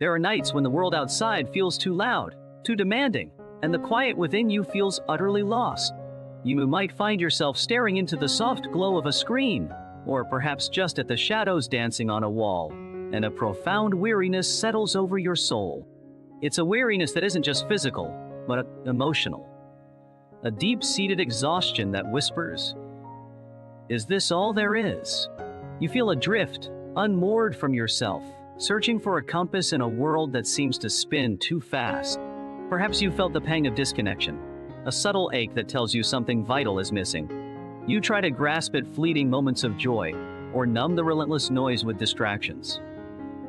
There are nights when the world outside feels too loud, too demanding, and the quiet within you feels utterly lost. You might find yourself staring into the soft glow of a screen, or perhaps just at the shadows dancing on a wall, and a profound weariness settles over your soul. It's a weariness that isn't just physical, but emotional. A deep-seated exhaustion that whispers, "Is this all there is?" You feel adrift, unmoored from yourself, searching for a compass in a world that seems to spin too fast. Perhaps you felt the pang of disconnection, a subtle ache that tells you something vital is missing. You try to grasp at fleeting moments of joy, or numb the relentless noise with distractions.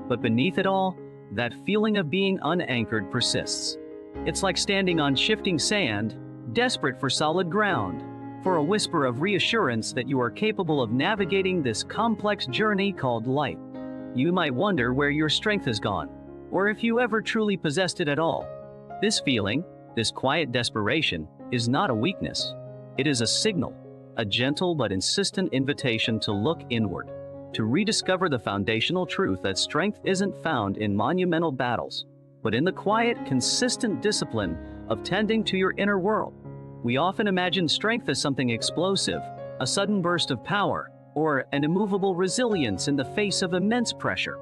But beneath it all, that feeling of being unanchored persists. It's like standing on shifting sand, desperate for solid ground, for a whisper of reassurance that you are capable of navigating this complex journey called life. You might wonder where your strength has gone, or if you ever truly possessed it at all. This feeling, this quiet desperation, is not a weakness. It is a signal, a gentle but insistent invitation to look inward, to rediscover the foundational truth that strength isn't found in monumental battles, but in the quiet, consistent discipline of tending to your inner world. We often imagine strength as something explosive, a sudden burst of power, or an immovable resilience in the face of immense pressure.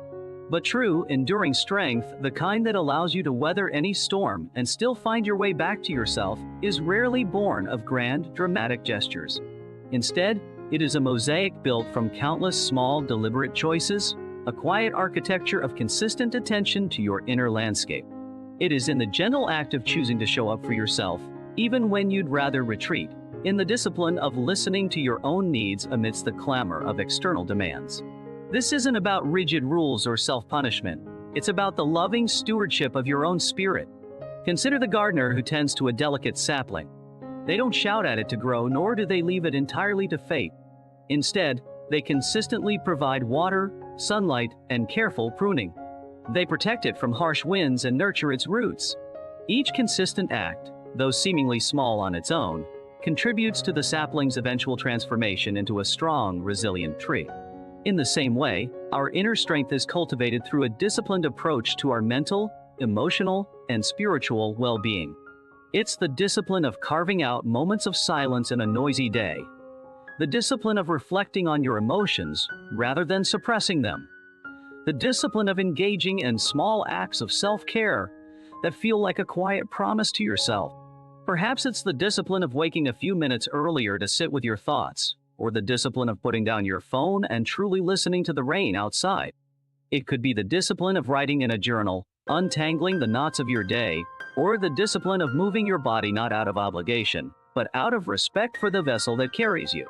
But true, enduring strength, the kind that allows you to weather any storm and still find your way back to yourself, is rarely born of grand, dramatic gestures. Instead, it is a mosaic built from countless small, deliberate choices, a quiet architecture of consistent attention to your inner landscape. It is in the gentle act of choosing to show up for yourself, even when you'd rather retreat, in the discipline of listening to your own needs amidst the clamor of external demands. This isn't about rigid rules or self-punishment. It's about the loving stewardship of your own spirit. Consider the gardener who tends to a delicate sapling. They don't shout at it to grow, nor do they leave it entirely to fate. Instead, they consistently provide water, sunlight, and careful pruning. They protect it from harsh winds and nurture its roots. Each consistent act, though seemingly small on its own, contributes to the sapling's eventual transformation into a strong, resilient tree. In the same way, our inner strength is cultivated through a disciplined approach to our mental, emotional, and spiritual well-being. It's the discipline of carving out moments of silence in a noisy day. The discipline of reflecting on your emotions rather than suppressing them. The discipline of engaging in small acts of self-care that feel like a quiet promise to yourself. Perhaps it's the discipline of waking a few minutes earlier to sit with your thoughts, or the discipline of putting down your phone and truly listening to the rain outside. It could be the discipline of writing in a journal, untangling the knots of your day, or the discipline of moving your body not out of obligation, but out of respect for the vessel that carries you.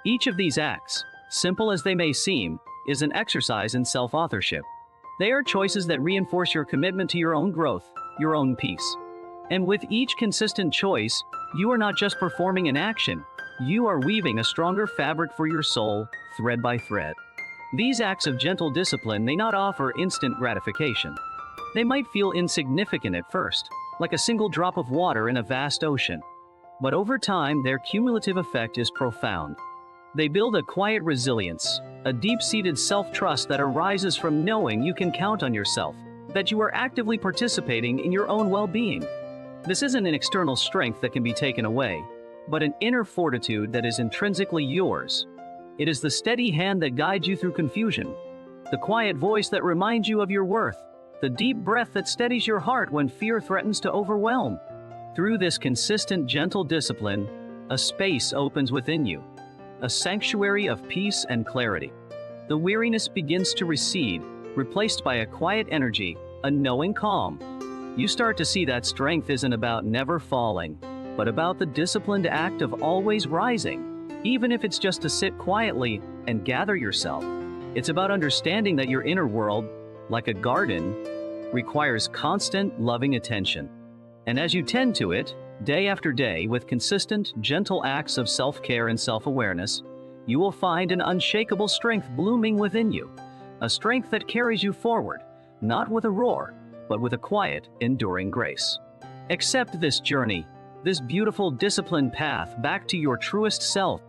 Each of these acts, simple as they may seem, is an exercise in self-authorship. They are choices that reinforce your commitment to your own growth, your own peace. And with each consistent choice, you are not just performing an action, you are weaving a stronger fabric for your soul, thread by thread. These acts of gentle discipline may not offer instant gratification. They might feel insignificant at first, like a single drop of water in a vast ocean. But over time, their cumulative effect is profound. They build a quiet resilience, a deep-seated self-trust that arises from knowing you can count on yourself, that you are actively participating in your own well-being. This isn't an external strength that can be taken away, but an inner fortitude that is intrinsically yours. It is the steady hand that guides you through confusion, the quiet voice that reminds you of your worth, the deep breath that steadies your heart when fear threatens to overwhelm. Through this consistent, gentle discipline, a space opens within you, a sanctuary of peace and clarity. The weariness begins to recede, replaced by a quiet energy, a knowing calm. You start to see that strength isn't about never falling, but about the disciplined act of always rising, even if it's just to sit quietly and gather yourself. It's about understanding that your inner world, like a garden, requires constant, loving attention. And as you tend to it, day after day, with consistent, gentle acts of self-care and self-awareness, you will find an unshakable strength blooming within you, a strength that carries you forward, not with a roar, but with a quiet, enduring grace. Accept this journey, this beautiful, disciplined path back to your truest self,